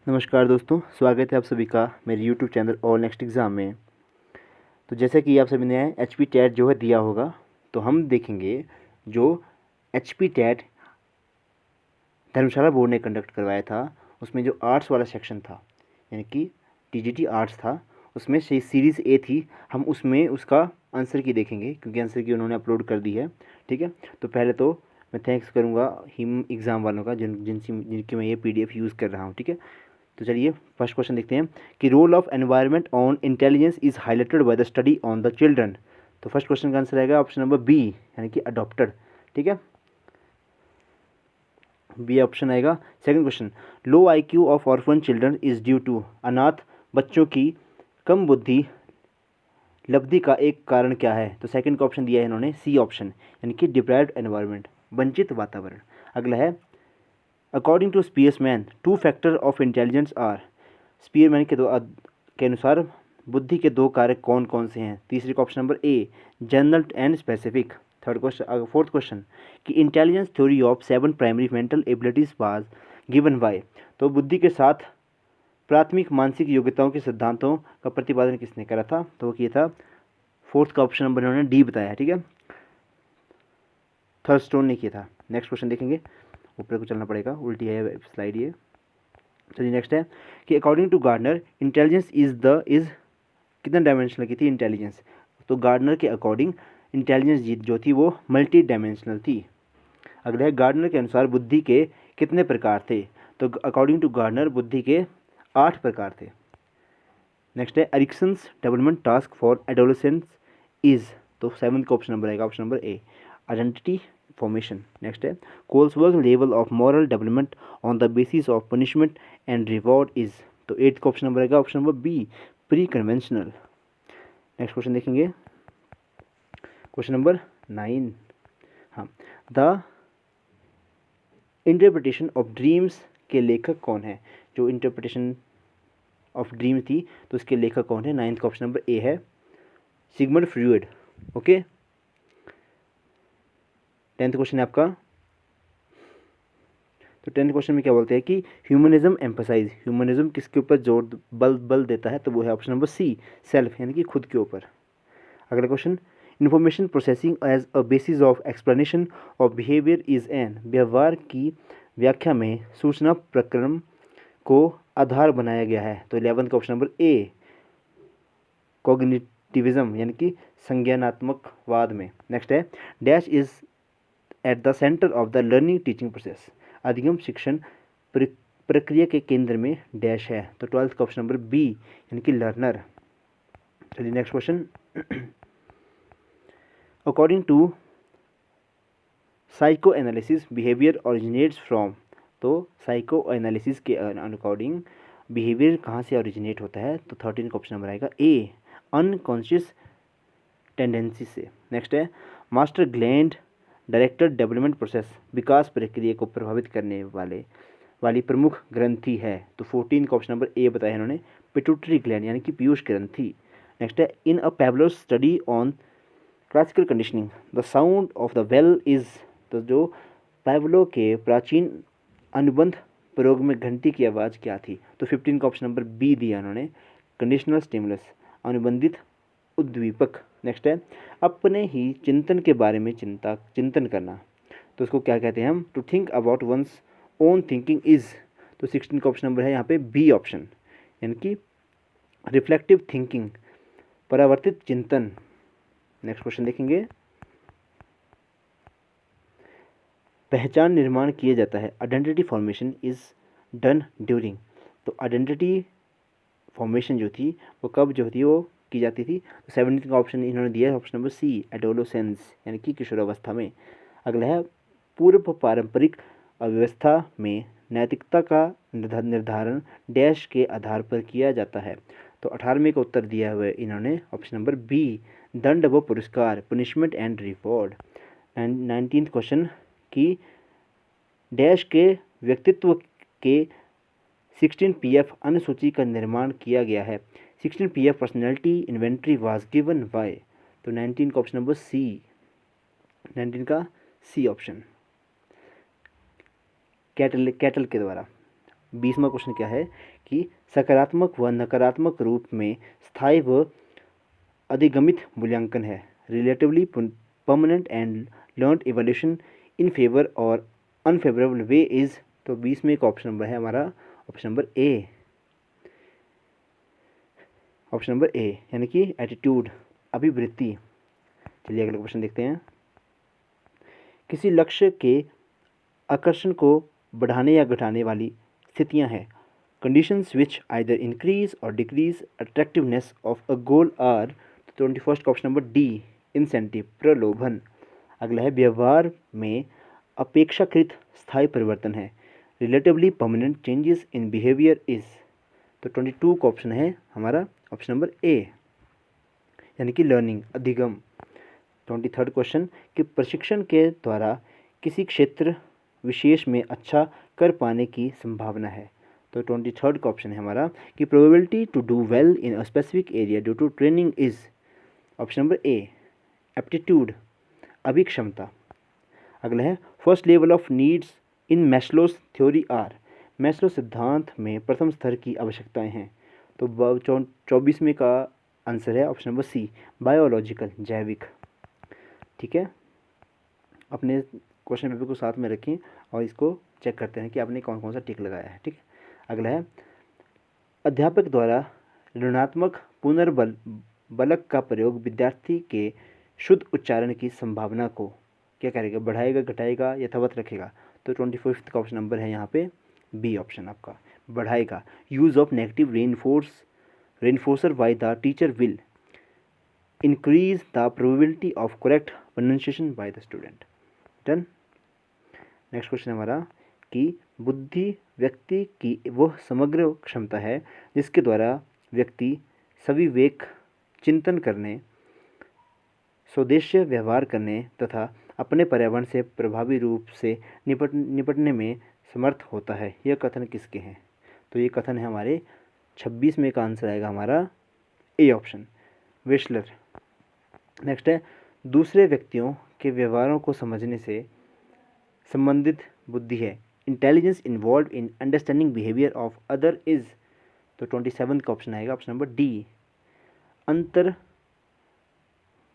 नमस्कार दोस्तों, स्वागत है आप सभी का मेरे YouTube channel all next exam में। तो जैसे कि आप सभी ने HP टेट जो है दिया होगा, तो हम देखेंगे जो HP टेट धर्मशाला बोर्ड ने कंडक्ट करवाया था, उसमें जो आर्ट्स वाला सेक्शन था, यानी कि TGT आर्ट्स था, उसमें से सीरीज़ ए थी। हम उसमें उसका आंसर की देखेंगे, क्योंकि आंसर की उन्होंने अपलोड कर दी है। ठीक है, तो पहले तो मैं थैंक्स करूँगा हिम एग्ज़ाम वालों का जिनकी मैं ये PDF यूज़ कर रहा हूँ। ठीक है, तो चलिए फर्स्ट क्वेश्चन देखते हैं कि role of environment on intelligence is highlighted by the study on the children. तो फर्स्ट क्वेश्चन का आंसर आएगा ऑप्शन नंबर बी, यानी कि अडॉप्टेड। ठीक है, बी ऑप्शन आएगा। Second question, low IQ of orphan children is due to, अनाथ बच्चों की कम बुद्धि लब्धि का एक कारण क्या है? तो सेकंड का ऑप्शन दिया है इन्होंने सी ऑप्शन, यानी कि डिप्राइव्ड एनवायरनमेंट, वंचित वातावरण। अगला है, according to Spearman two factor of intelligence are, Spearman के अनुसार बुद्धि के दो कारक कौन कौन से हैं? तीसरे का option number A, general and specific. Third question, fourth question कि intelligence theory of 7 primary mental abilities was given by, तो बुद्धि के 7 प्राथमिक मानसिक योग्यताओं के सिद्धांतों का प्रतिपादन किसने करा था? तो वो किया था, फोर्थ का ऑप्शन नंबर इन्होंने डी बताया है। ठीक है, थर्स्टोन ने किया था। नेक्स्ट क्वेश्चन देखेंगे, ऊपर को चलना पड़ेगा, उल्टी है स्लाइड ये। चलिए नेक्स्ट है कि according to Gardner intelligence is कितना डायमेंशनल की थी इंटेलिजेंस? तो गार्डनर के अकॉर्डिंग इंटेलिजेंस जो थी वो मल्टी डायमेंशनल थी। अगला है, गार्डनर के अनुसार बुद्धि के कितने प्रकार थे? तो अकॉर्डिंग टू गार्डनर बुद्धि के 8 प्रकार थे। नेक्स्ट है, Erikson's development task for adolescence is, तो सेवंथ का ऑप्शन नंबर आएगा, option number A, identity formation. Next है, Kohlberg's level of moral development on the basis of punishment and reward is, तो एट्थ का ऑप्शन नंबर आएगा, option number B, pre conventional. Next question देखेंगे, question number 9। हाँ, the interpretation of dreams के लेखक कौन है? जो इंटरप्रिटेशन ऑफ ड्रीम थी, तो इसके लेखक कौन है? नाइन्थ का ऑप्शन नंबर ए है, Sigmund Freud. Okay, 10th question है आपका। तो 10th क्वेश्चन में क्या बोलते हैं कि ह्यूमनिज्म एम्फसाइज, ह्यूमनिज्म किसके ऊपर जोर बल देता है? तो वो है ऑप्शन नंबर सी, सेल्फ, यानी कि खुद के ऊपर। अगला question, information processing as a basis of explanation of behaviour is an, व्यवहार की व्याख्या में सूचना प्रक्रम को आधार बनाया गया है। तो 11th का ऑप्शन नंबर ए, कॉग्निटिविज्म, यानी कि संज्ञानात्मकवाद में। नेक्स्ट है, dash is at the centre of the learning teaching process, अधिगम शिक्षण प्रक्रिया के केंद्र में डैश है। तो 12th का ऑप्शन नंबर बी, यानी कि लर्नर। चलिए next question, according to psycho analysis behaviour originates from, तो साइको एनालिसिस के अकॉर्डिंग बिहेवियर कहाँ से ओरिजिनेट होता है? तो 13 का ऑप्शन नंबर आएगा ए, अनकॉन्शियस टेंडेंसी से। नेक्स्ट है, master gland director development process, विकास प्रक्रिया को प्रभावित करने वाली प्रमुख ग्रंथि है। तो 14 का ऑप्शन नंबर ए बताया इन्होंने, पिट्यूटरी ग्लैंड, यानी कि पीयूष ग्रंथि। नेक्स्ट है, in a Pavlov's study on classical conditioning the sound of the bell is, तो जो पैवलो के प्राचीन अनुबंध प्रयोग में घंटी की आवाज़ क्या थी? तो 15 का ऑप्शन नंबर बी दिया उन्होंने, कंडीशनल स्टिमुलस, अनुबंधित उद्दीपक। नेक्स्ट है, अपने ही चिंतन के बारे में चिंतन करना, तो उसको क्या कहते हैं हम? To think about one's own thinking is, तो 16 का ऑप्शन नंबर है यहाँ पे बी ऑप्शन, यानी कि रिफ्लेक्टिव थिंकिंग, परावर्तित चिंतन। नेक्स्ट क्वेश्चन देखेंगे, पहचान निर्माण किया जाता है, identity formation is done during, तो आइडेंटिटी फॉर्मेशन जो थी वो कब जो थी वो की जाती थी? तो 17 का ऑप्शन इन्होंने दिया है, ऑप्शन नंबर सी, एडोलोसेंस, यानी कि किशोरावस्था में। अगला है, पूर्व पारंपरिक अव्यवस्था में नैतिकता का निर्धारण डैश के आधार पर किया जाता है। तो 18वें का उत्तर दिया हुआ है इन्होंने, ऑप्शन नंबर बी, दंड व पुरस्कार, punishment and reward. And 19th question कि डैश के व्यक्तित्व के 16 PF अनुसूची का निर्माण किया गया है। 16 PF personality inventory was given by, तो 19 का ऑप्शन नंबर सी, 19 का सी ऑप्शन, कैटल के द्वारा। 20वां क्वेश्चन क्या है कि सकारात्मक व नकारात्मक रूप में स्थायी व अधिगमित मूल्यांकन है, relatively permanent and learned evolution in favour और अनफेवरेबल वे इज। तो 20 में एक ऑप्शन नंबर है हमारा ऑप्शन नंबर ए, ऑप्शन नंबर ए यानी कि एटीट्यूड, अभिवृत्ति। चलिए अगला क्वेश्चन देखते हैं। किसी लक्ष्य के आकर्षण को बढ़ाने या घटाने वाली स्थितियां हैं, conditions which either increase or decrease attractiveness of a goal are. 21 का ऑप्शन नंबर डी, इंसेंटिव, प्रलोभन। अगला है व्यवहार में अपेक्षाकृत स्थायी परिवर्तन है, relatively permanent changes in behaviour is. तो 22 का ऑप्शन है हमारा ऑप्शन नंबर ए यानी कि लर्निंग, अधिगम। 23 क्वेश्चन कि प्रशिक्षण के द्वारा किसी क्षेत्र विशेष में अच्छा कर पाने की संभावना है। तो 23 का ऑप्शन है हमारा कि probability to do well in a specific area due to training is. Option number A aptitude, अभिक्षमता। अगला है first level of needs in Maslow's theory are. Maslow सिद्धांत में प्रथम स्तर की आवश्यकताएं हैं। तो 24 का आंसर है ऑप्शन नंबर सी, बायोलॉजिकल, जैविक। ठीक है, अपने क्वेश्चन पेपर को साथ में रखें और इसको चेक करते हैं कि आपने कौन कौन सा टिक लगाया है। ठीक है, अगला है अध्यापक द्वारा ऋणात्मक पुनर्बलक का प्रयोग विद्यार्थी के शुद्ध उच्चारण की संभावना को क्या करेगा, बढ़ाएगा, घटाएगा, यथावत रखेगा। तो 25 का ऑप्शन नंबर है यहाँ पे बी ऑप्शन आपका, बढ़ाएगा। Use of negative reinforcer by the teacher will increase the probability of correct pronunciation by the student. Done. Next question हमारा कि बुद्धि व्यक्ति की वह समग्र क्षमता है जिसके द्वारा व्यक्ति सविवेक चिंतन करने, स्वदेश्य व्यवहार करने तथा अपने पर्यावरण से प्रभावी रूप से निपटने में समर्थ होता है। यह कथन किसके हैं? तो ये कथन है हमारे 26 में का आंसर आएगा हमारा ए ऑप्शन, वेशलर। नेक्स्ट है दूसरे व्यक्तियों के व्यवहारों को समझने से संबंधित बुद्धि है, intelligence involve in understanding behaviour of other is. तो 27 का ऑप्शन आएगा ऑप्शन नंबर डी, अंतर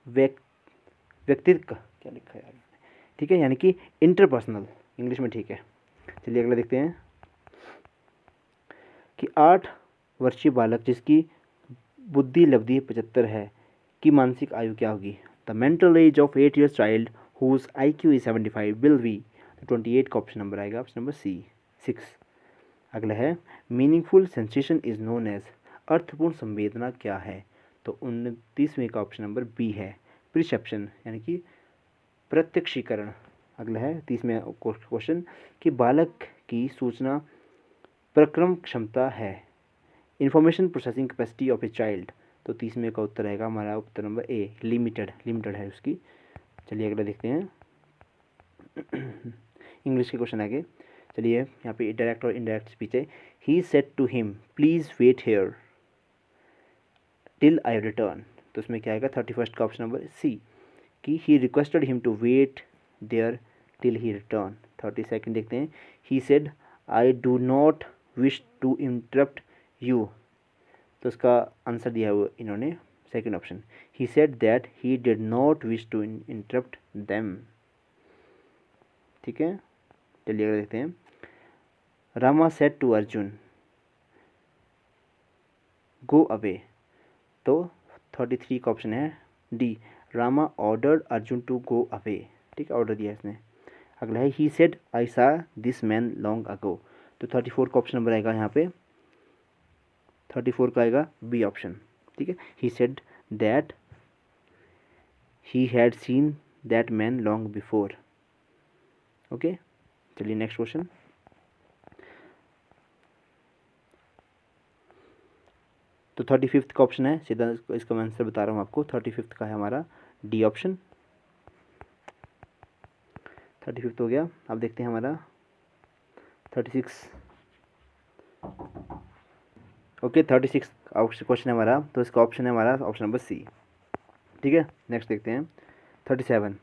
व्यक्तित्व, क्या लिखा है यार, ठीक है, यानी कि इंटरपर्सनल इंग्लिश में। ठीक है, चलिए अगला देखते हैं कि 8 वर्षीय बालक जिसकी बुद्धि लब्धि 75 है की मानसिक आयु क्या होगी? The mental age of 8 years child whose IQ is 75 will be. 28 का ऑप्शन नंबर आएगा ऑप्शन नंबर सी, 6। अगला है meaningful sensation is known as, अर्थपूर्ण संवेदना क्या है? तो 29वें का ऑप्शन नंबर बी है, प्रिसेप्शन, यानी कि प्रत्यक्षीकरण। अगला है 30वें क्वेश्चन कि बालक की सूचना प्रक्रम क्षमता है, information processing capacity of a child. तो 30वें का उत्तर आएगा हमारा उत्तर नंबर ए, लिमिटेड है उसकी। चलिए अगला देखते हैं इंग्लिश के क्वेश्चन आगे। चलिए यहाँ पे डायरेक्ट और इनडायरेक्ट स्पीच है। He said to him please wait here till I return. तो उसमें क्या आएगा 31 का ऑप्शन नंबर सी कि he requested him to wait there till he return. 32 देखते हैं। He said I do not wish to interrupt you. तो उसका आंसर दिया हुआ इन्होंने second option, he said that he did not wish to interrupt them. ठीक है, चलिए अगर देखते हैं Rama said to Arjun go away. तो 33 का ऑप्शन है D, Rama ordered Arjun to go away. ठीक है, ऑर्डर दिया इसने। अगला है ही सेड आई सा दिस मैन लॉन्ग अगो। तो 34 का ऑप्शन नंबर आएगा यहाँ पे 34 का आएगा बी ऑप्शन। ठीक है, he said that he had seen that man long before. Okay, चलिए नेक्स्ट क्वेश्चन। तो 35 का ऑप्शन है, सीधा इसका मैं आंसर बता रहा हूँ आपको। 35 का है हमारा डी ऑप्शन। 35 हो गया। अब देखते हैं हमारा 36। ओके, 36 क्वेश्चन है हमारा, तो इसका ऑप्शन है हमारा ऑप्शन नंबर सी। ठीक है, नेक्स्ट देखते हैं 37।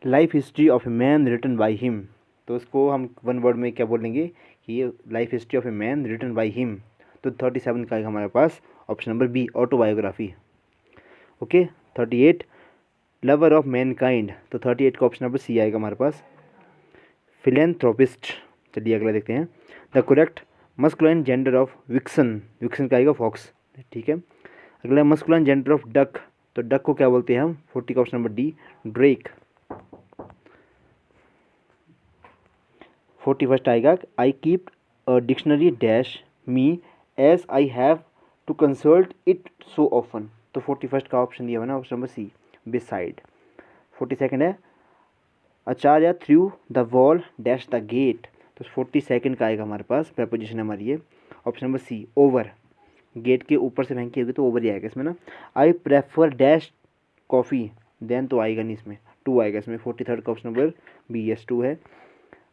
Life history of a man written by him तो उसको हम वन वर्ड में क्या बोलेंगे कि ये life history of a man written by him. तो 37 का आएगा हमारे पास option number B, autobiography. Okay, 38 lover of mankind, तो 38 का ऑप्शन नंबर सी आएगा हमारे पास, फिलेंथ्रोपिस्ट। चलिए अगला देखते हैं। The correct masculine gender of vixen, vixen का आएगा फॉक्स, ठीक है। अगला मस्कुलाइन जेंडर ऑफ डक, तो डक को क्या बोलते हैं हम, 40 का ऑप्शन नंबर डी, ड्रेक। 41 आएगा, I keep a dictionary dash me as I have to consult it so often, तो 41 का ऑप्शन दिया हुआ ना, ऑप्शन नंबर सी, बिसाइड। 42 है, आचार्य through the wall dash the gate, तो 42 का आएगा हमारे पास, प्रपोजिशन हमारी ये, option number C, over. Gate के ऊपर से फेंकी होगी तो ओवर ही आएगा इसमें ना। I prefer dash coffee, then तो आएगा नहीं इसमें, 2 आएगा इसमें। 43 का ऑप्शन नंबर बी, एस 2 है।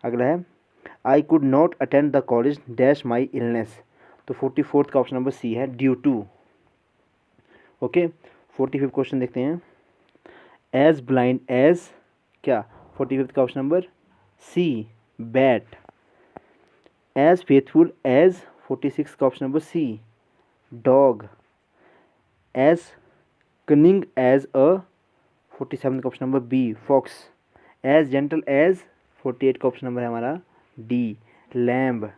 अगला है, I could not attend the college dash my illness, तो 44 का ऑप्शन नंबर सी है, ड्यू टू। ओके, 45 क्वेश्चन देखते हैं। एज ब्लाइंड एज क्या, 45 का option number C, bat. As faithful as, 46 का option number C, dog. As cunning as a, 47 का option number B, fox. As gentle as, 48 का option number है हमारा D, lamb.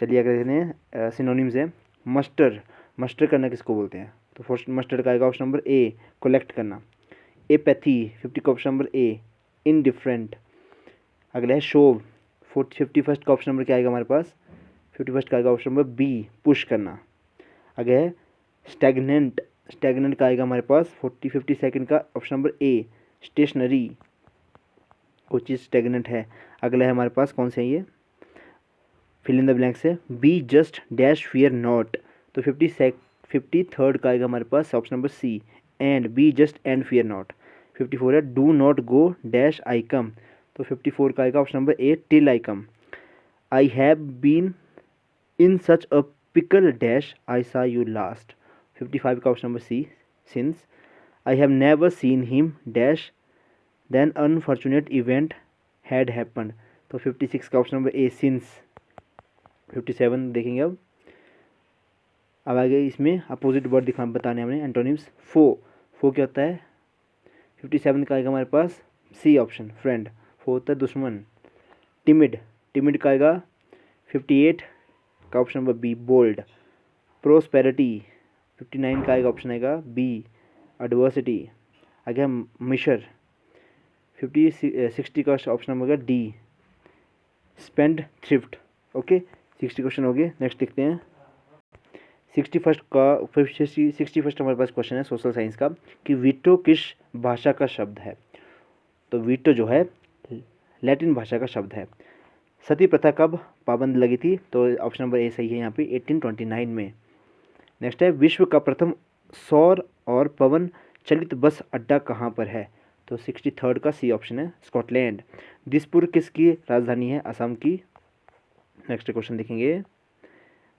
चलिए अगर देखते हैं सिनोनिम्स है। मस्टर, मस्टर करना किसको बोलते हैं, तो फर्स्ट मस्टर का आएगा ऑप्शन नंबर ए, कलेक्ट करना। एपैथी, 50 का ऑप्शन नंबर ए, इनडिफरेंट। अगला है शोव, 51 का ऑप्शन नंबर क्या आएगा हमारे पास, 51 का आएगा ऑप्शन नंबर बी, पुश करना। आगे है स्टैगनेंट, स्टैगनेंट का आएगा हमारे पास 52 का ऑप्शन नंबर ए, स्टेशनरी, कोई चीज़ स्टैगनेंट है। अगला है हमारे पास कौन से है ये, फिल इन द ब्लैंक से, B just dash fear not, तो 53 का आएगा हमारे पास option number C, and B just and fear not. 54 है, do not go dash I come, तो 54 का आएगा option number A, till I come. I have been in such a pickle dash I saw you last, 55 का option number C, since. I have never seen him dash then unfortunate event had happened, तो 56 का option number ए, since. 57 देखेंगे अब आगे इसमें opposite word दिखा बताने हमने, एंटोनिम्स। फो क्या होता है, 57 का आएगा हमारे पास सी ऑप्शन, फ्रेंड। फो होता है दुश्मन। टिमिड, टिमिड का आएगा 58 का option number B, bold. Prosperity, 59 का आएगा ऑप्शन आएगा बी, एडवर्सिटी। आगे मिशर, 60 का option number D, spend thrift. Okay, 60 question हो गए। नेक्स्ट देखते हैं 61 हमारे पास क्वेश्चन है सोशल साइंस का, कि वीटो किस भाषा का शब्द है, तो वीटो जो है लैटिन भाषा का शब्द है। सती प्रथा कब पाबंद लगी थी, तो ऑप्शन नंबर ए सही है यहाँ पे, 1829 में। नेक्स्ट है, विश्व का प्रथम सौर और पवन चलित बस अड्डा कहाँ पर है, तो 63 का सी ऑप्शन है, स्कॉटलैंड। दिसपुर किसकी राजधानी है, असम की। नेक्स्ट क्वेश्चन देखेंगे, ये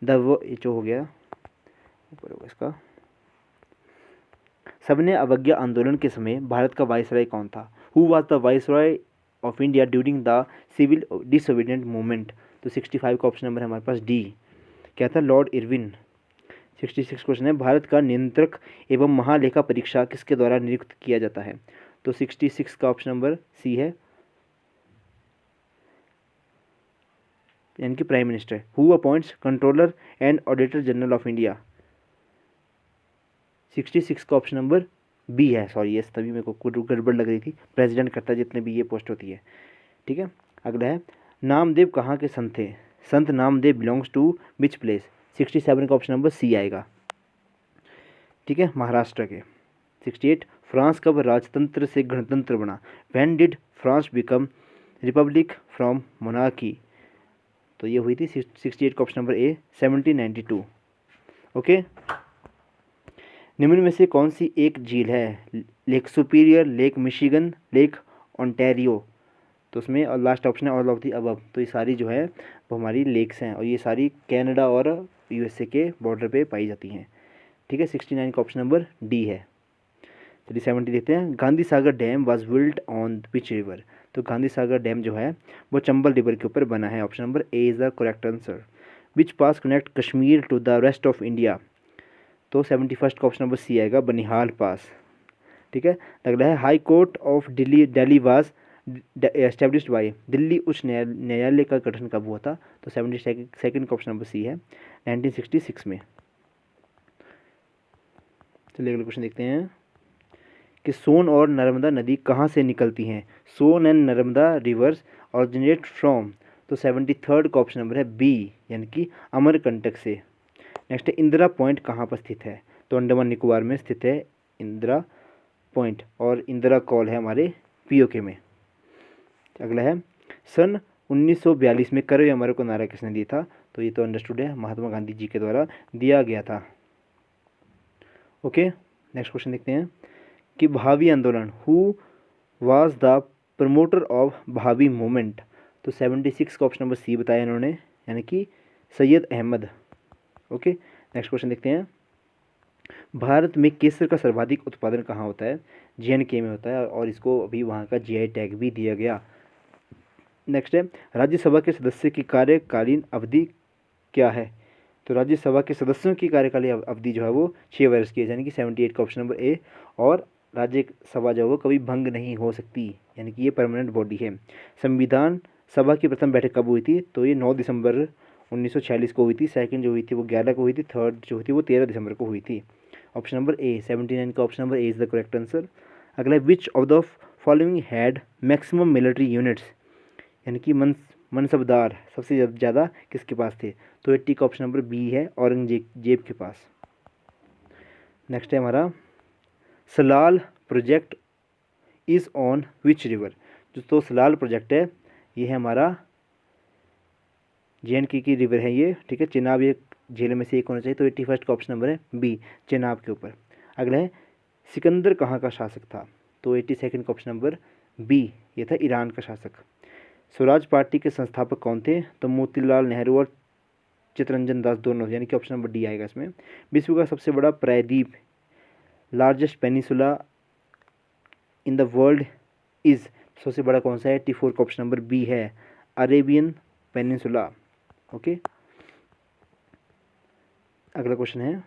जो हो गया ऊपर होगा इसका। सबने अवज्ञा आंदोलन के समय भारत का वायसराय कौन था, who was the viceroy of India during the civil disobedient movement, तो 65 का ऑप्शन नंबर है हमारे पास डी, क्या था, लॉर्ड इरविन। 66 क्वेश्चन है, भारत का नियंत्रक एवं महालेखा परीक्षा किसके द्वारा नियुक्त किया जाता है, तो 66 का ऑप्शन नंबर सी है, यानी कि prime minister. Who appoints controller and auditor general of India, 66 का ऑप्शन नंबर बी है, सॉरी यस, तभी मेरे को गड़बड़ लग रही थी, प्रेसिडेंट करता है जितने भी ये पोस्ट होती है, ठीक है। अगला है, नामदेव कहाँ के संत थे, संत Namdev belongs to which place, 67 का ऑप्शन नंबर सी आएगा, ठीक है, महाराष्ट्र के। 68 फ्रांस कब राजतंत्र से गणतंत्र बना, when did France become Republic from monarchy, तो ये हुई थी 68 का ऑप्शन नंबर ए, 1792। ओके, निम्न में से कौन सी एक झील है, lake superior, lake Michigan, lake Ontario, तो उसमें और लास्ट ऑप्शन है ऑल ऑफ दी अबव, तो ये सारी जो है वो हमारी लेक्स हैं और ये सारी कनाडा और यूएसए के बॉर्डर पे पाई जाती हैं, ठीक है। 69 का ऑप्शन नंबर डी है। चलिए 70 देखते हैं। Gandhi Sagar dam was built on which river? तो गांधी सागर डैम जो है वो चंबल रिवर के ऊपर बना है। Option number A is the correct answer. Which pass connect Kashmir to the rest of India? तो 71 का ऑप्शन नंबर सी आएगा, बनिहाल पास। ठीक है। अगला है high court of Delhi was established by? Delhi उच्च न्यायालय का गठन कब हुआ था? तो 72 का ऑप्शन नंबर सी है, 1966 में। चलिए अगला क्वेश्चन देखते हैं कि सोन और नर्मदा नदी कहाँ से निकलती हैं? Son and Narmada rivers originate from? तो 73 का ऑप्शन नंबर है बी, यानी कि अमरकंटक से। नेक्स्ट है इंदिरा पॉइंट कहाँ पर स्थित है? तो अंडमान निकोबार में स्थित है इंदिरा पॉइंट, और इंदिरा कॉल है हमारे पीओके में। अगला है सन 1942 में करो या मरो को नारा किसने दिया था? तो ये तो अंडरस्टूड है, महात्मा गांधी जी के द्वारा दिया गया था। ओके, नेक्स्ट क्वेश्चन देखते हैं कि भावी आंदोलन, who was the promoter of भावी मूवमेंट? तो 76 का ऑप्शन नंबर सी बताया इन्होंने, यानी कि Syed Ahmed. Okay, next question देखते हैं। भारत में केसर का सर्वाधिक उत्पादन कहाँ होता है? JNK में होता है, और इसको अभी वहाँ का GI टैग भी दिया गया। नेक्स्ट है राज्यसभा के सदस्य की कार्यकालीन अवधि क्या है? तो राज्यसभा के सदस्यों की कार्यकालीन अवधि जो है वो 6 वर्ष की है, यानी कि 78 का ऑप्शन नंबर ए। और राज्यसभा जो है वो कभी भंग नहीं हो सकती, यानी कि ये परमानेंट बॉडी है। संविधान सभा की प्रथम बैठक कब हुई थी? तो ये 9 दिसंबर 1946 को हुई थी। सेकंड जो हुई थी वो 11 को हुई थी। थर्ड जो हुई थी वो 13 दिसंबर को हुई थी। ऑप्शन नंबर ए, 79 का option number A is the correct answer. अगला, which of the following had maximum military units? यानी कि मनसबदार सबसे ज़्यादा किसके पास थे? तो 80 का ऑप्शन नंबर बी है, औरंगजेब के पास। नेक्स्ट है हमारा Salal project is on which river? जो तो सलाल प्रोजेक्ट है ये है हमारा JNK की रिवर है ये। ठीक है, चेनाब ये झील में से एक होना चाहिए। तो 81 का ऑप्शन नंबर है बी, चेनाब के ऊपर। अगला है सिकंदर कहाँ का शासक था? तो 82 का ऑप्शन नंबर बी, ये था ईरान का शासक। स्वराज पार्टी के संस्थापक कौन थे? तो मोतीलाल नेहरू और चित्तरंजन दास दोनों, यानी कि ऑप्शन नंबर डी आएगा इसमें। विश्व का सबसे बड़ा प्रायद्वीप, largest peninsula in the world is? सबसे बड़ा कौन सा है? 84 का ऑप्शन नंबर बी है, अरेबियन पेनिनसुला। ओके, अगला क्वेश्चन है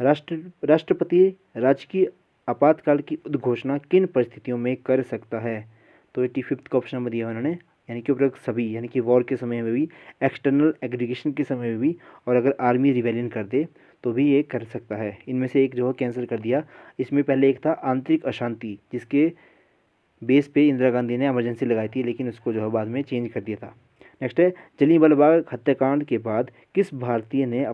राष्ट्रपति राजकीय आपातकाल की उद्घोषणा किन परिस्थितियों में कर सकता है? तो 85 का ऑप्शन नंबर दिया उन्होंने, यानी कि उपरोक्त सभी, यानी कि वॉर के समय में भी, एक्सटर्नल एग्रीगेशन के समय में भी, और अगर आर्मी रिवेलियन कर दे तो भी ये कर सकता है। इनमें से एक जो है कैंसिल कर दिया। इसमें पहले एक था आंतरिक अशांति, जिसके बेस पे इंदिरा गांधी ने इमरजेंसी लगाई थी, लेकिन उसको जो है बाद में चेंज कर दिया था। नेक्स्ट है जलियांवाला बाग हत्याकांड के बाद किस भारतीय ने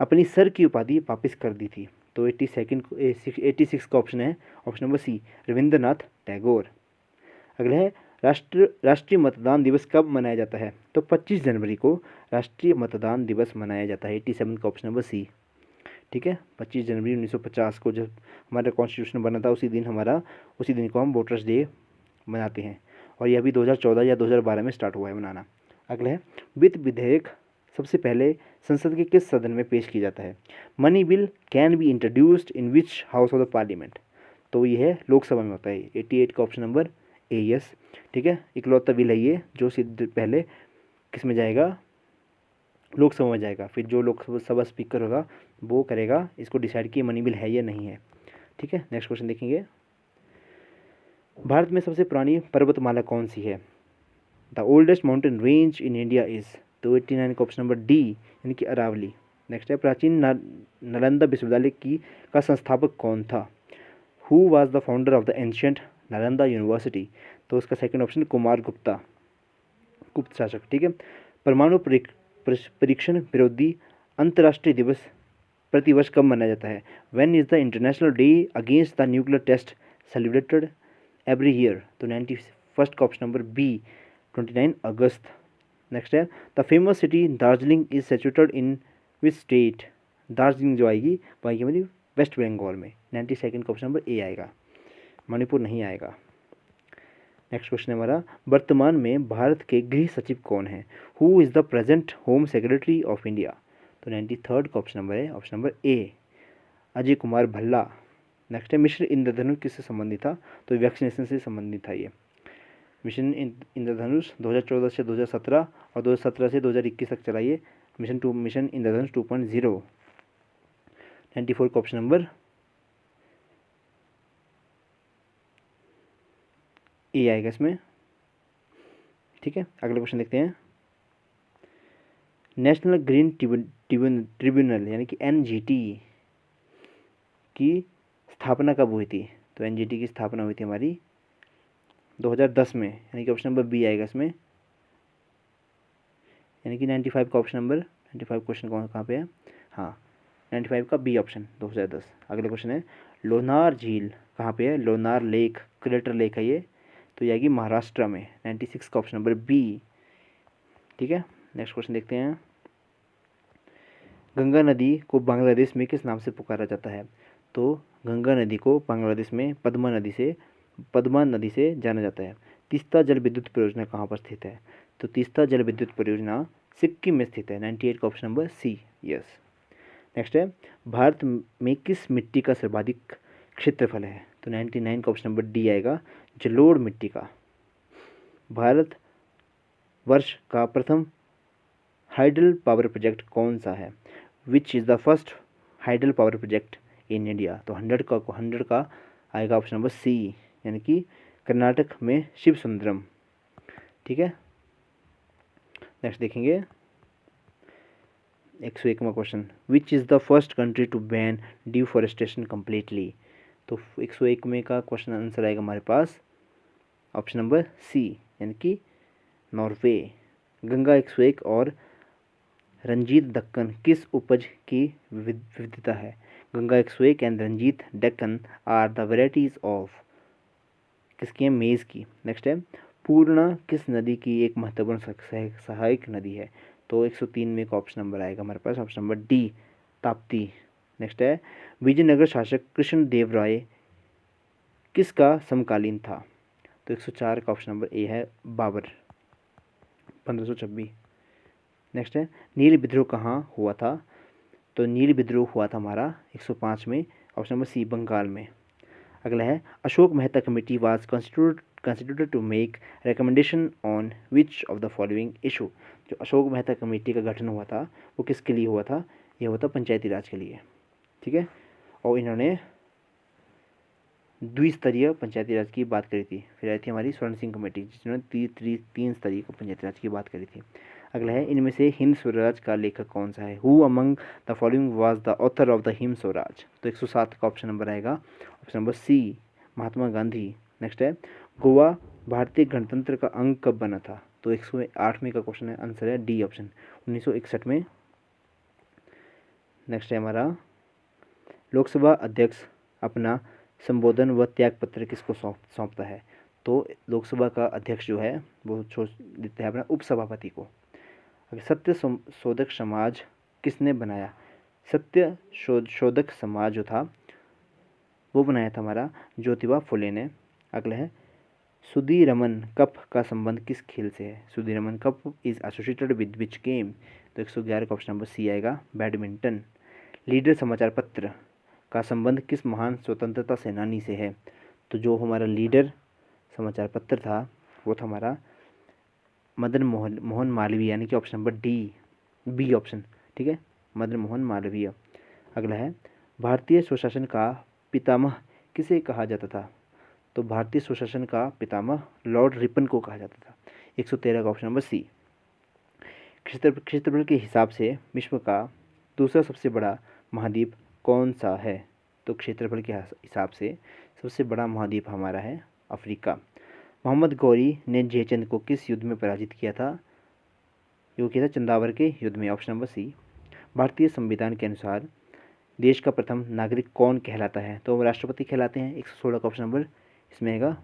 अपनी सर की उपाधि वापस कर दी थी? तो 86 का ऑप्शन है, option number C, Rabindranath Tagore. अगला है राष्ट्रीय मतदान दिवस कब मनाया जाता है? तो 25 जनवरी को राष्ट्रीय मतदान दिवस मनाया जाता है। 87 का ऑप्शन नंबर सी। ठीक है, 25 जनवरी 1950 को जब हमारा कॉन्स्टिट्यूशन बना था, उसी दिन को हम वोटर्स डे मनाते हैं। और यह भी 2014 या 2012 में स्टार्ट हुआ है मनाना। अगला है वित्त विधेयक सबसे पहले संसद के किस सदन में पेश किया जाता है? Money bill can be introduced in which house of the parliament? तो ये है लोकसभा में होता है। 88 का ऑप्शन नंबर ए, यस। ठीक है, इकलौता बिल है ये जो सिद्ध पहले किस में जाएगा? लोकसभा में जाएगा। फिर जो लोकसभा स्पीकर होगा वो करेगा इसको डिसाइड कि मनी बिल है या नहीं है। ठीक है, नेक्स्ट क्वेश्चन देखेंगे। भारत में सबसे पुरानी पर्वतमाला कौन सी है? The oldest mountain range in India is? तो 89 का ऑप्शन नंबर डी, यानी कि अरावली। नेक्स्ट है प्राचीन नालंदा विश्वविद्यालय का संस्थापक कौन था? Who was the founder of the ancient Nalanda university? तो उसका सेकंड ऑप्शन कुमार गुप्त शासक। ठीक है, परमाणु परीक्षण विरोधी अंतर्राष्ट्रीय दिवस प्रतिवर्ष कब मनाया जाता है? When is the international day against the nuclear test celebrated every year? तो 91 का ऑप्शन नंबर बी, 29 अगस्त। नेक्स्ट है the famous city Darjeeling is situated in which state? Darjeeling जो आएगी वो आएगी हमारी वेस्ट बंगाल में। 92 का ऑप्शन नंबर ए आएगा, मणिपुर नहीं आएगा। नेक्स्ट क्वेश्चन है हमारा वर्तमान में भारत के गृह सचिव कौन है? Who is the present home secretary of India? तो 93 का ऑप्शन नंबर है, ऑप्शन नंबर ए, अजय कुमार भल्ला। नेक्स्ट है मिशन इंद्रधनुष किससे संबंधित था, तो वैक्सीनेशन से संबंधित था ये। मिशन इंद्रधनुष 2014 से 2017 और 2017 से 2021 तक चलाइए मिशन इंद्रधनुष 2.0। 94 का ऑप्शन नंबर ए आएगा इसमें। ठीक है, अगला क्वेश्चन देखते हैं। नेशनल ग्रीन ट्रिब्यूनल यानी कि एनजीटी की स्थापना कब हुई थी, तो एनजीटी की स्थापना हुई थी हमारी 2010 में, यानी कि ऑप्शन नंबर बी आएगा इसमें, यानी कि 95 का ऑप्शन नंबर 95 क्वेश्चन कहाँ पे है, हाँ 95 का बी ऑप्शन 2010। अगला क्वेश्चन है लोनार झील कहाँ पे है, लोनार लेक क्रेटर लेक है ये, तो ये आएगी महाराष्ट्र में, 96 का ऑप्शन नंबर बी। ठीक है, नेक्स्ट क्वेश्चन देखते हैं। गंगा नदी को बांग्लादेश में किस नाम से पुकारा जाता है, तो गंगा नदी को बांग्लादेश में पद्मा नदी से जाना जाता है। तीस्ता जल विद्युत परियोजना कहाँ पर स्थित है, तो तीस्ता जल विद्युत परियोजना सिक्किम में स्थित है, 98 का option number C, yes. Next है भारत में किस मिट्टी का सर्वाधिक क्षेत्रफल है, तो 99 का ऑप्शन नंबर डी आएगा, जलोढ़ मिट्टी का। भारत वर्ष का प्रथम हाइडल पावर प्रोजेक्ट कौन सा है, विच is the first hydel power project in India, तो 100 का आएगा ऑप्शन नंबर सी, यानी कि कर्नाटक में शिव सुंदरम। ठीक है, नेक्स्ट देखेंगे 101वां question, which is the first country to ban deforestation completely, तो 101 में का क्वेश्चन आंसर आएगा हमारे पास ऑप्शन नंबर सी, यानी कि नॉर्वे। गंगा 101 और रंजीत दक्कन किस उपज की विविधता है, Ganga 101 and Ranjit Deccan are the varieties of किसकी है, मेज़ की। नेक्स्ट है पूर्णा किस नदी की एक महत्वपूर्ण सहायक नदी है, तो 103 में का ऑप्शन नंबर आएगा हमारे पास option number D, Tapti. Next है विजयनगर शासक कृष्ण देव राय किसका समकालीन था, तो 104 का ऑप्शन नंबर ए है, बाबर, 1526। नेक्स्ट है नील विद्रोह कहाँ हुआ था, तो नील विद्रोह हुआ था हमारा 105 में, ऑप्शन नंबर सी, बंगाल में। अगला है Ashok Mehta committee was constituted to make recommendation on which of the following issue, जो अशोक मेहता कमेटी का गठन हुआ था वो किसके लिए हुआ था, ये हुआ था पंचायती राज के लिए। ठीक है, और इन्होंने द्विस्तरीय पंचायती राज की बात करी थी। फिर आई थी हमारी स्वर्ण सिंह कमेटी जिन्होंने 3 स्तरीय पंचायती राज की बात करी थी। अगला है इनमें से हिंद स्वराज का लेखक कौन सा है, who among the following was the author of the Hind Swaraj, तो 107 का ऑप्शन नंबर आएगा ऑप्शन नंबर सी, महात्मा गांधी। नेक्स्ट है गोवा भारतीय गणतंत्र का अंग कब बना था, तो 108 का क्वेश्चन है, आंसर है डी ऑप्शन, 1961 में। नेक्स्ट है हमारा लोकसभा अध्यक्ष अपना संबोधन व त्याग पत्र किसको सौंपता है, तो लोकसभा का अध्यक्ष जो है वो छोड़ देता है अपना उपसभापति को। अगर सत्य शोधक समाज किसने बनाया, सत्य शोधक समाज जो था वो बनाया था हमारा ज्योतिबा फुले ने। अगला है सुदीरमन कप का संबंध किस खेल से है, Sudirman cup is associated with which game, तो 111 का ऑप्शन नंबर सी आएगा, बैडमिंटन। लीडर समाचार पत्र का संबंध किस महान स्वतंत्रता सेनानी से है, तो जो हमारा लीडर समाचार पत्र था वो था हमारा मदन मोहन मालवीय, यानी कि option number D, B option. ठीक है, मदन मोहन मालवीय। अगला है भारतीय स्वशासन का पितामह किसे कहा जाता था, तो भारतीय स्वशासन का पितामह लॉर्ड रिपन को कहा जाता था, 113 का ऑप्शन नंबर सी। क्षेत्रफल के हिसाब से विश्व का दूसरा सबसे बड़ा महाद्वीप कौन सा है, तो क्षेत्रफल के हिसाब से सबसे बड़ा महाद्वीप हमारा है अफ्रीका। मोहम्मद गौरी ने जयचंद को किस युद्ध में पराजित किया था, ये किया था चंदावर के युद्ध में, ऑप्शन नंबर सी। भारतीय संविधान के अनुसार देश का प्रथम नागरिक कौन कहलाता है, तो राष्ट्रपति कहलाते हैं, 116 का ऑप्शन नंबर इसमें आएगा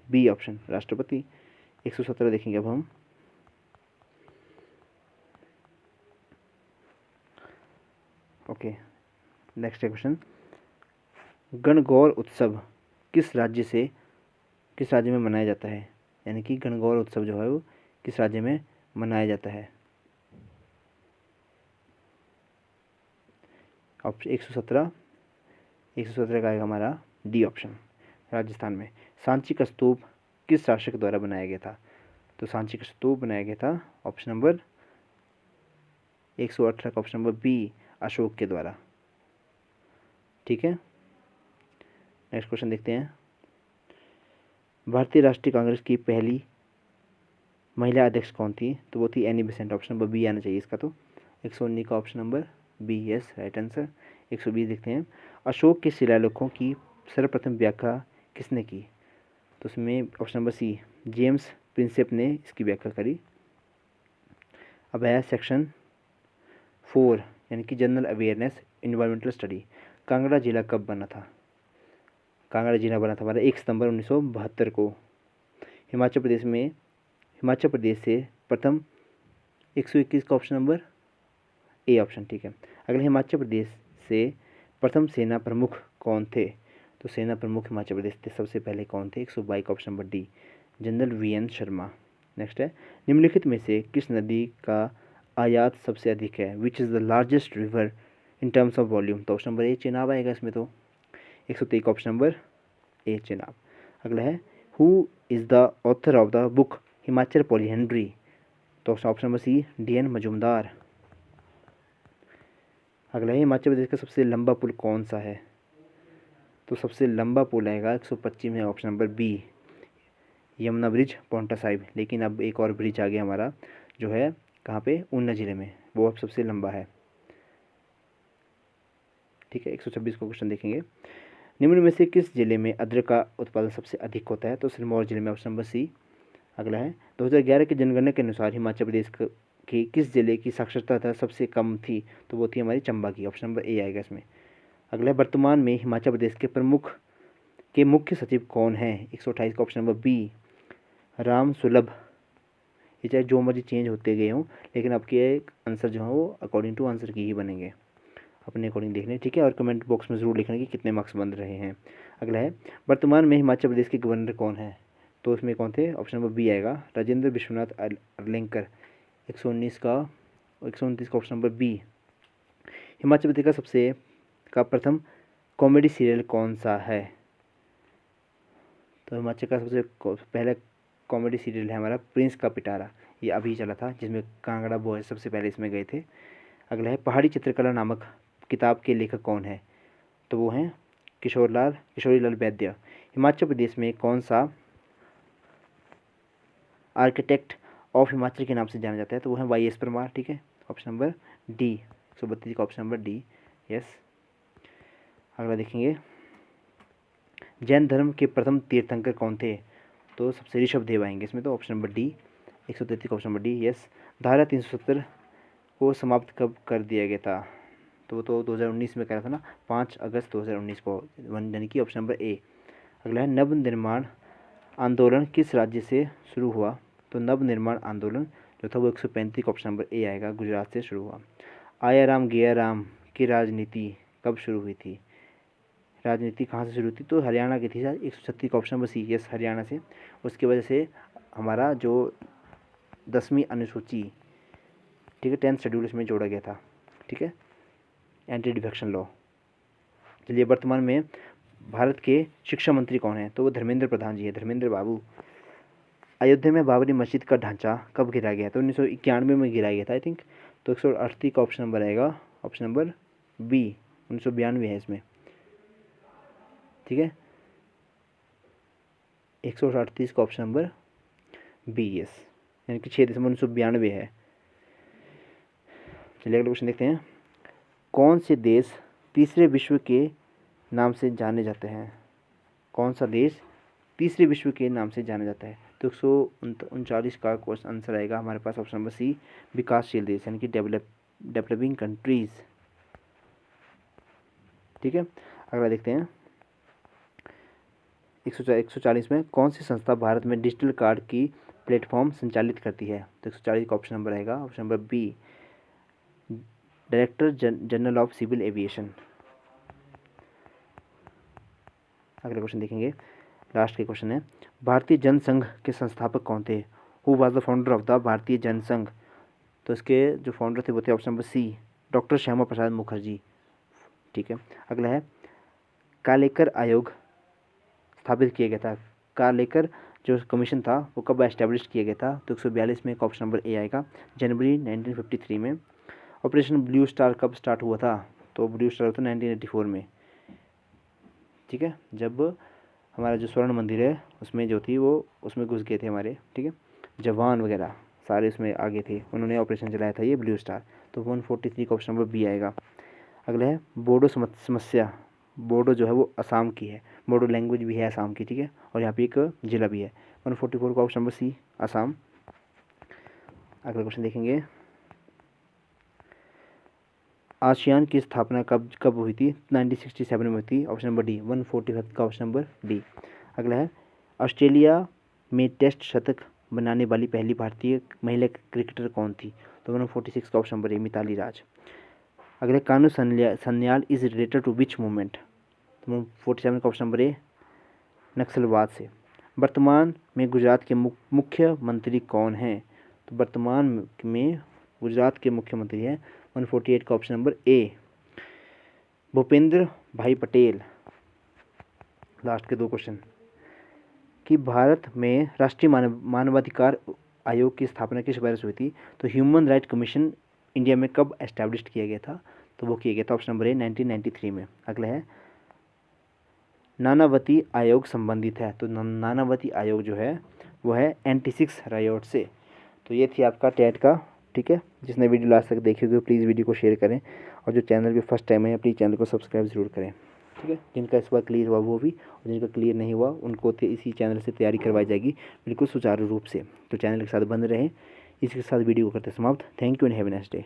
बी ऑप्शन, राष्ट्रपति। 117 देखेंगे अब हम। ओके, नेक्स्ट क्वेश्चन, गणगौर उत्सव किस राज्य में मनाया जाता है, यानी कि गणगौर उत्सव जो है वो किस राज्य में मनाया जाता है, ऑप्शन 117 का आएगा हमारा डी ऑप्शन। राजस्थान में सांची का स्तूप किस शासक द्वारा बनाया गया था? तो सांची का स्तूप बनाया गया था ऑप्शन नंबर 118 का ऑप्शन नंबर बी, अशोक के द्वारा। ठीक है, नेक्स्ट क्वेश्चन देखते हैं। भारतीय राष्ट्रीय कांग्रेस की पहली महिला अध्यक्ष कौन थी? तो वो थी Annie Besant, option number B आना चाहिए इसका। तो 119 का option number B, yes right answer. 120 देखते हैं। अशोक के शिलालेखों की सर्वप्रथम व्याख्या किसने की? तो उसमें option number C, James Prinsep ने इसकी व्याख्या करी। अब है सेक्शन 4 यानी कि general awareness environmental study. Kangra जिला कब बना था? कांगड़ा जिला बना था हमारा 1 सितंबर 1972 को। हिमाचल प्रदेश से प्रथम 121 का ऑप्शन नंबर ए ऑप्शन। ठीक है, अगले हिमाचल प्रदेश से प्रथम सेना प्रमुख कौन थे? तो सेना प्रमुख हिमाचल प्रदेश से सबसे पहले कौन थे? 122 का option number D, general VN Sharma. Next है, निम्नलिखित में से किस नदी का आयात सबसे अधिक है? विच is the largest river in terms of volume? तो ऑप्शन नंबर ए चेनाब आएगा इसमें। तो 123 का ऑप्शन नंबर ए चेनाब। अगला है, who is the author of the book Himachal polyandry? तो option number C, D N. Majumdar. अगला है, हिमाचल प्रदेश का सबसे लंबा पुल कौन सा है? तो सबसे लंबा पुल आएगा 125 में, option number B, Yamuna bridge Paonta Sahib. लेकिन अब एक और ब्रिज आ गया हमारा, जो है कहाँ पे? ऊना जिले में, वो अब सबसे लंबा है। ठीक है, 126 को क्वेश्चन देखेंगे। निम्न में से किस जिले में अदरक का उत्पादन सबसे अधिक होता है? तो सिरमौर जिले में, ऑप्शन नंबर सी। अगला है, 2011 की जनगणना के अनुसार हिमाचल प्रदेश की किस जिले की साक्षरता दर सबसे कम थी? तो वो थी हमारी चंबा की, ऑप्शन नंबर ए आएगा इसमें। अगला है, वर्तमान में हिमाचल प्रदेश के मुख्य सचिव कौन है? 128 का ऑप्शन नंबर बी, राम सुलभ। ये चाहे जो मर्जी चेंज होते गए हों, लेकिन आपके आंसर जो है वो अकॉर्डिंग टू आंसर की ही बनेंगे, अपने अकॉर्डिंग देख लें। ठीक है, और कमेंट बॉक्स में ज़रूर लिखना कि कितने मार्क्स बन रहे हैं। अगला है, वर्तमान में हिमाचल प्रदेश के गवर्नर कौन है? तो उसमें कौन थे? ऑप्शन नंबर बी आएगा, राजेंद्र विश्वनाथ अर्लेंकर। 129 का 129 का option number B. Himachal Pradesh का प्रथम कॉमेडी सीरियल कौन सा है? तो हिमाचल का सबसे पहला कॉमेडी सीरियल है हमारा प्रिंस का पिटारा। ये अभी चला था, जिसमें कांगड़ा बॉयज सबसे पहले इसमें गए थे। अगला है, पहाड़ी चित्रकला नामक किताब के लेखक कौन है? तो वो हैं किशोरीलाल वैद्य। हिमाचल प्रदेश में कौन सा आर्किटेक्ट ऑफ हिमाचल के नाम से जाना जाता है? तो वो है वाई.एस. परमार। ठीक है, ऑप्शन नंबर डी, 132 का ऑप्शन नंबर डी, यस। अगला देखेंगे, जैन धर्म के प्रथम तीर्थंकर कौन थे? तो सबसे ऋषभ देव आएंगे इसमें। तो ऑप्शन नंबर डी, 133 का ऑप्शन नंबर डी, यस। धारा 370 को समाप्त कब कर दिया गया था? तो 2019 में करा था ना, 5 अगस्त 2019 को, यानी कि ऑप्शन नंबर ए। अगला है, नवनिर्माण आंदोलन किस राज्य से शुरू हुआ? तो नवनिर्माण आंदोलन जो था वो 135 का ऑप्शन नंबर ए आएगा, गुजरात से शुरू हुआ। आया राम गया राम की राजनीति कब शुरू हुई थी? राजनीति कहाँ से शुरू थी? तो हरियाणा की थी शायद, 136 का option number C, yes Haryana से। उसकी वजह से हमारा जो 10वीं अनुसूची, ठीक है, 10th शेड्यूल इसमें जोड़ा गया था। ठीक है, एंटी डिफेक्शन लॉ। चलिए, वर्तमान में भारत के शिक्षा मंत्री कौन है? तो वो धर्मेंद्र प्रधान जी है, धर्मेंद्र बाबू। अयोध्या में बाबरी मस्जिद का ढांचा कब गिराया गया? तो 1991 में गिराया गया था आई थिंक। तो 138 का ऑप्शन नंबर आएगा, ऑप्शन नंबर बी, 1992 है इसमें। ठीक है, 138 का ऑप्शन नंबर बी, यस, यानी कि 6 दिसंबर 1992 है। चलिए अगला क्वेश्चन देखते हैं। कौन से देश तीसरे विश्व के नाम से जाने जाते हैं? कौन सा देश तीसरे विश्व के नाम से जाना जाता है? तो 139 का क्वेश्चन आंसर आएगा हमारे पास, ऑप्शन नंबर सी, विकासशील देश, यानी कि डेवलपिंग कंट्रीज। ठीक है, अगला देखते हैं। 140 में कौन सी संस्था भारत में डिजिटल कार्ड की प्लेटफॉर्म संचालित करती है? तो 140 का ऑप्शन नंबर आएगा, option number B, director general of civil aviation. अगला क्वेश्चन देखेंगे, लास्ट के क्वेश्चन है, भारतीय जनसंघ के संस्थापक कौन थे? Who was the founder of the Bharatiya Jana Sangh? तो इसके जो फाउंडर थे वो थे option number C, doctor Shyama Prasad Mukherjee. ठीक है, अगला है, कालेकर आयोग स्थापित किया गया था? का लेकर जो कमीशन था वो कब एस्टेब्लिश किया गया था? तो 142 में ऑप्शन नंबर ए आएगा, जनवरी 1953 में। ऑपरेशन ब्लू स्टार कब स्टार्ट हुआ था? तो ब्लू स्टार हुआ था 1984 में, ठीक है, जब हमारा जो स्वर्ण मंदिर है उसमें जो थी वो उसमें घुस गए थे हमारे, ठीक है, जवान वगैरह सारे उसमें आगे थे, उन्होंने ऑपरेशन चलाया था ये ब्लू स्टार। तो 143 का ऑप्शन नंबर बी आएगा। अगला है बोडो समस्या। बोडो जो है वो असम की है, बोडो लैंग्वेज भी है असम की, ठीक है, और यहाँ पे एक जिला भी है। 144 का ऑप्शन नंबर सी असम। अगला क्वेश्चन देखेंगे, आसियान की स्थापना कब कब हुई थी? 1967 में हुई थी, ऑप्शन नंबर डी। 145 का ऑप्शन नंबर डी। अगला है ऑस्ट्रेलिया में टेस्ट शतक बनाने वाली पहली भारतीय महिला क्रिकेटर कौन थी? तो 146 का option number A Mithali Raj. अगले Kanu Sanyal is related to which movement? तो 147 का ऑप्शन नंबर ए नक्सलवाद से। वर्तमान में गुजरात के मुख्यमंत्री कौन हैं? तो वर्तमान में गुजरात के मुख्यमंत्री हैं 148 का ऑप्शन नंबर ए भूपेंद्र भाई पटेल। लास्ट के 2 क्वेश्चन कि भारत में राष्ट्रीय मानवाधिकार आयोग की स्थापना किस वर्ष हुई थी? तो ह्यूमन राइट कमीशन इंडिया में कब एस्टैब्लिश किया गया था? तो वो किया गया था ऑप्शन नंबर ए 1993 में। अगला है नानावती आयोग संबंधित है, तो नानावती आयोग जो है वो है एंटी-6 रायोट से। तो ये थी आपका टेट का, ठीक है। जिसने वीडियो लास्ट तक देखी होगी प्लीज़ वीडियो को शेयर करें, और जो चैनल पे फर्स्ट टाइम है प्लीज़ चैनल को सब्सक्राइब ज़रूर करें, ठीक है। जिनका इस बार क्लियर हुआ वो भी, और जिनका क्लियर नहीं हुआ उनको इसी चैनल से तैयारी करवाई जाएगी बिल्कुल सुचारू रूप से। तो चैनल के साथ बंद रहें। इसके साथ वीडियो को करते समाप्त। Thank you and have a nice day.